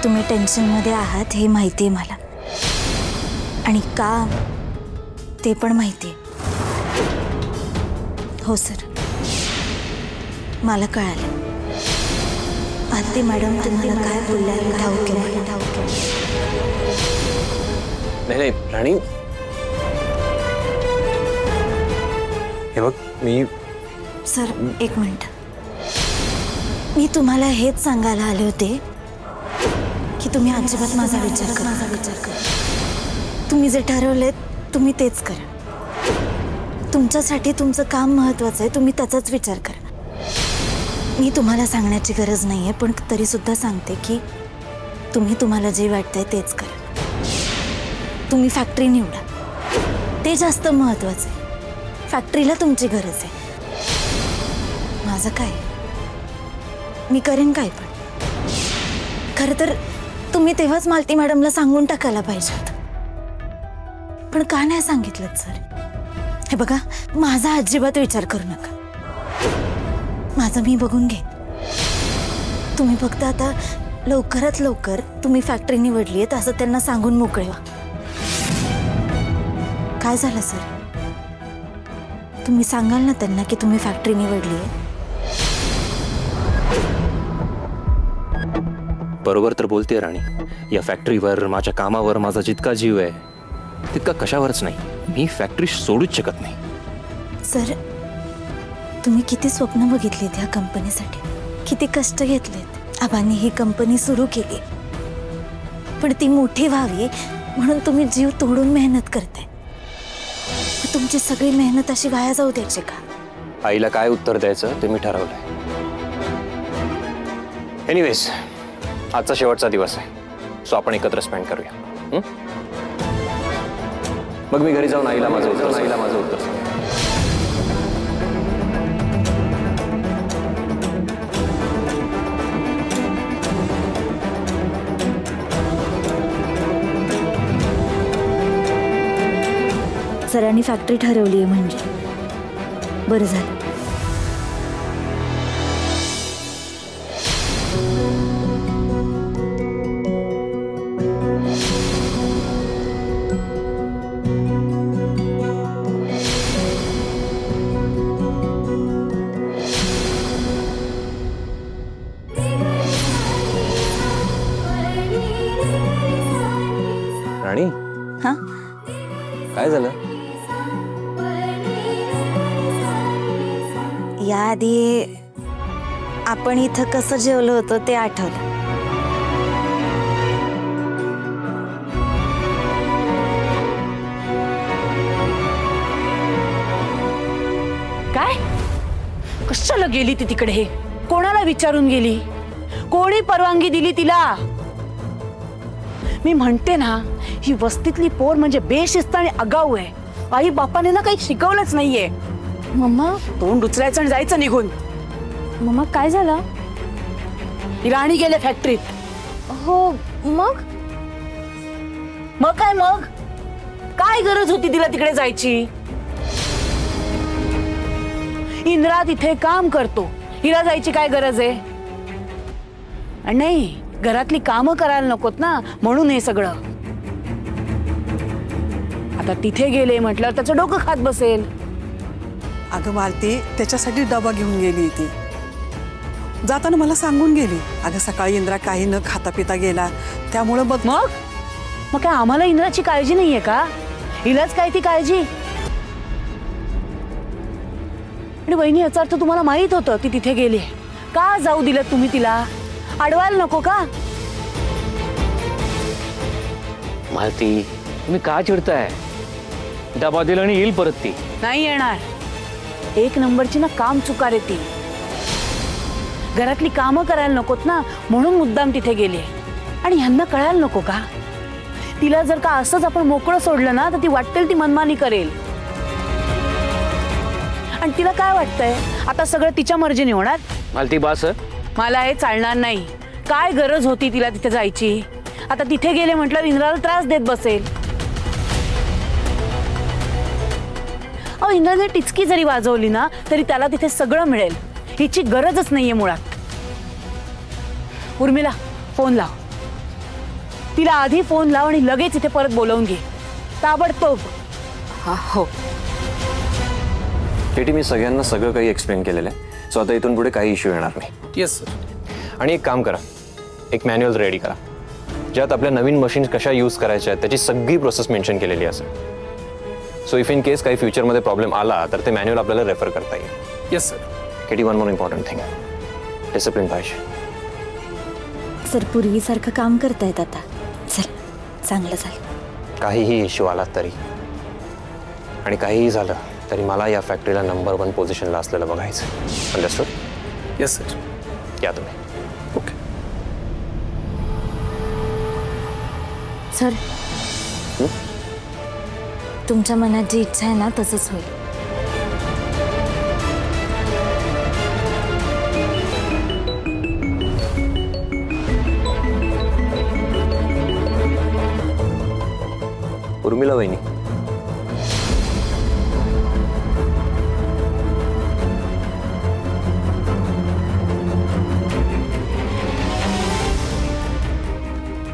तुम्ही टेन्शनमध्ये आहात हे माहिती आहे मला, आणि का ते पण माहिती आहे. हो सर, मला कळालं. आरती मॅडम तुम्हाला काय बोलल्या हे ठाऊक आहे. नाही राणी, हे बघ मी. सर एक मिनिट, मी तुम्हाला हेच सांगायला आले होते की तुम्ही अजिबात माझा विचार करा. तुम्ही जे ठरवलेत तुम्ही तेच करा. तुमच्यासाठी तुमचं काम महत्त्वाचं आहे, तुम्ही त्याचाच विचार करा. मी तुम्हाला सांगण्याची गरज नाही आहे, पण तरी सुद्धा सांगते की तुम्हाला जे वाटतंय तेच करा. तुम्ही फॅक्टरी निवडा, ते जास्त महत्त्वाचं आहे. फॅक्टरीला तुमची गरज आहे. माझं काय, मी करेन काय, पण खरं तर तुम्ही तेव्हाच मालती मॅडमला सांगून टाकायला पाहिजे होतं. पण का नाही सांगितलं सर? हे बघा, माझा अजिबात विचार करू नका. माझं मी बघून घे. तुम्ही फक्त आता लवकरात लवकर तुम्ही फॅक्टरी निवडली आहे असं त्यांना सांगून मोकळे व्हा. काय झालं सर? तुम्ही सांगाल ना त्यांना की तुम्ही फॅक्टरी निवडली आहे? बरोबर तर बोलते राणी. या फॅक्टरीवर, माझ्या कामावर माझा जितका जीव आहे तितका कशावरच नाही. मी फॅक्टरी सोडूच शकत नाही. सर, तुम्ही किती स्वप्न बघितलीत ह्या कंपनीसाठी, किती कष्ट घेतलेत. आबांनी ही कंपनी सुरू केली, पण ती मोठी व्हावी म्हणून तुम्ही जीव तोडून मेहनत करताय. तुमची सगळी मेहनत अशी वाया जाऊ द्यायची का? आईला काय उत्तर द्यायचं ते मी ठरवलंय. एनिवेज, आजचा शेवटचा दिवस आहे, सो आपण एकत्र स्पेंड करूया. मग मी घरी जाऊन आईला माझं उत्तर सांगेन. सरांनी फॅक्टरी ठरवली आहे म्हणजे बरं झालं. राणी, हां, काय झालं? याआधी आपण इथं कसं जेवलो होतो ते आठवलं. काय? कशाला गेली ती तिकडे? कोणाला विचारून गेली? कोणी परवानगी दिली तिला? मी म्हणते ना, ही वस्तीतली पोर म्हणजे बेशिस्त आणि आगाऊ आहे. आई बापाने ना काही शिकवलंच नाहीये. मम्मा, तोंड उचलायचं आणि जायचं निघून. मम्मा काय झालं? राणी गेले फॅक्टरीत. हो, मग मग काय? मग काय गरज होती तिला तिकडे जायची? इंद्रा तिथे काम करतो, हिला जायची काय गरज आहे? आणि नाही, घरातली कामं करायला नकोत ना, म्हणून हे सगळं. आता तिथे गेले म्हटल्यावर त्याचं डोकं खात बसेल. अगं मालती, त्याच्यासाठी डबा घेऊन गेली ती. जाताना मला सांगून गेली, अगं सकाळी इंद्रा काही न खाता पिता गेला, त्यामुळे बघ. मग काय आम्हाला इंद्राची काळजी नाहीये का? हिलाच काय ती काळजी? आणि वहिनी, याचा अर्थ तुम्हाला माहित होतं ती तिथे गेली, का जाऊ दिलं तुम्ही तिला? अडवायला नको का? मालती, तुम्ही का चिडताय? डबा दिला आणि येईल परत ती. नाही येणार. एक नंबरची ना काम चुकार ती. घरातली कामं करायला नकोत ना, म्हणून मुद्दाम तिथे गेली. आणि ह्यांना कळायला नको का? तिला जर का असंच आपण मोकळं सोडलं ना, तर ती वाटेल ती मनमानी करेल. आणि तिला काय वाटतंय, आता सगळं तिच्या मर्जीने होणार? मालती बास, मला हे चालणार नाही. काय गरज होती तिला तिथे जायची? आता तिथे गेले म्हटलं इंद्राला त्रास देत बसेल. अहो, इंद्राने टिचकी जरी वाजवली ना, तरी त्याला तिथे सगळं मिळेल. हिची गरजच नाहीये मुळात. उर्मिला, फोन लाव. तिला आधी फोन लाव आणि लगेच इथे परत बोलवून घे, ताबडतोब. हा हो. केटी, मी सगळ्यांना सगळं काही एक्सप्लेन केलेलं आहे, सो आता इथून पुढे काही इश्यू येणार नाही. Yes sir. आणि एक काम करा, एक मॅन्युअल रेडी करा ज्यात आपल्या नवीन मशीन्स कशा यूज करायच्या आहेत त्याची सगळी प्रोसेस मेन्शन केलेली असेल. सो इफ इन केस काही फ्युचरमध्ये प्रॉब्लेम आला तर ते मॅन्युअल आपल्याला रेफर करता येईल. Yes sir. KT, one more important thing, discipline पाहिजे. सर पूर्वीसारखं काम करतायत आता. चल, चांगलं झालं. काहीही इश्यू आला तरी आणि काहीही झालं तरी मला या फॅक्टरीला नंबर 1 पोझिशनला असलेलं बघायचं. अंडरस्टूड? Yes sir. या तुम्ही. ओके. सर, तुमच्या मनात जी इच्छा आहे ना तसंच होईल. उर्मिला वहिनी,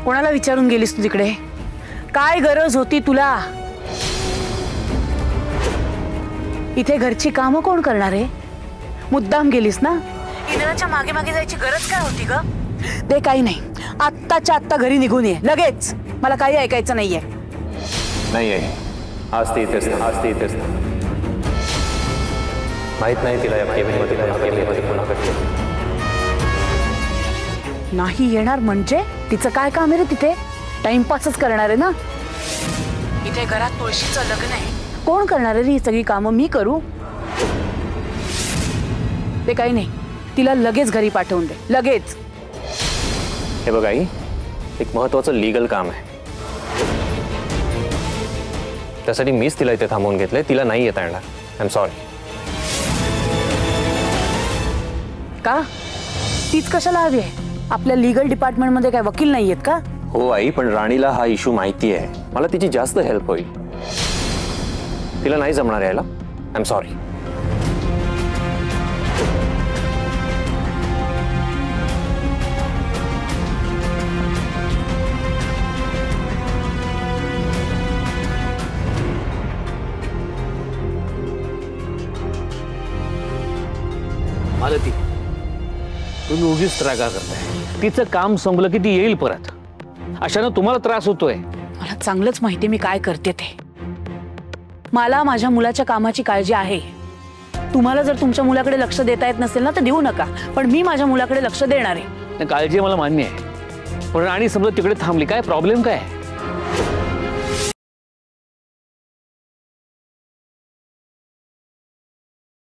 कोणाला विचारून गेलीस तू तिकडे? काय गरज होती तुला? इथे घरची कामं कोण करणार आहे? मुद्दाम गेलीस ना? इंद्राच्या मागे मागे जायची गरज काय होती ग? ते काही नाही, आत्ताच्या आत्ता घरी निघून ये लगेच. मला काही ऐकायचं नाहीये. नाही आहे, आज ती इथेच ना, आज ती इथेच ना. माहित नाही तिला या केबिनमध्ये पुन्हा कटले. नाही येणार म्हणजे? तिचं काय काम आहे रे तिथे? टाइमपासच करणार आहे ना? इथे घरात तुळशीचं लग्न आहे, कोण करणार आहे ही सगळी कामं? मी करू? ते काही नाही, तिला लगेच घरी पाठवून दे, लगेच. हे बघ आई, एक महत्वाचं लीगल काम आहे, त्यासाठी मीच तिला इथे थांबवून घेतलंय. तिला नाही येता येणार. I am sorry. का? तीच कशाला हवी आहे? आपल्या लीगल डिपार्टमेंटमध्ये काय वकील नाही आहेत का? हो आई, पण राणीला हा इश्यू माहिती आहे. मला तिची जास्त हेल्प होईल. तिला नाही जमणार यायला. I am sorry. मालती, तुम्ही उगीच त्रागा करताय. तिचं काम संपलं की ती येईल परत. अशानं तुम्हाला त्रास होतोय. मला चांगलंच माहिती मी काय करते ते. मला माझ्या मुलाच्या कामाची काळजी आहे. तुम्हाला जर तुमच्या मुलाकडे लक्ष देता येत नसेल ना तर देऊ नका, पण मी माझ्या मुलाकडे लक्ष देणार आहे. काळजी मला मान्य आहे, पण आणि समजा तिकडे थांबली काय प्रॉब्लेम काय?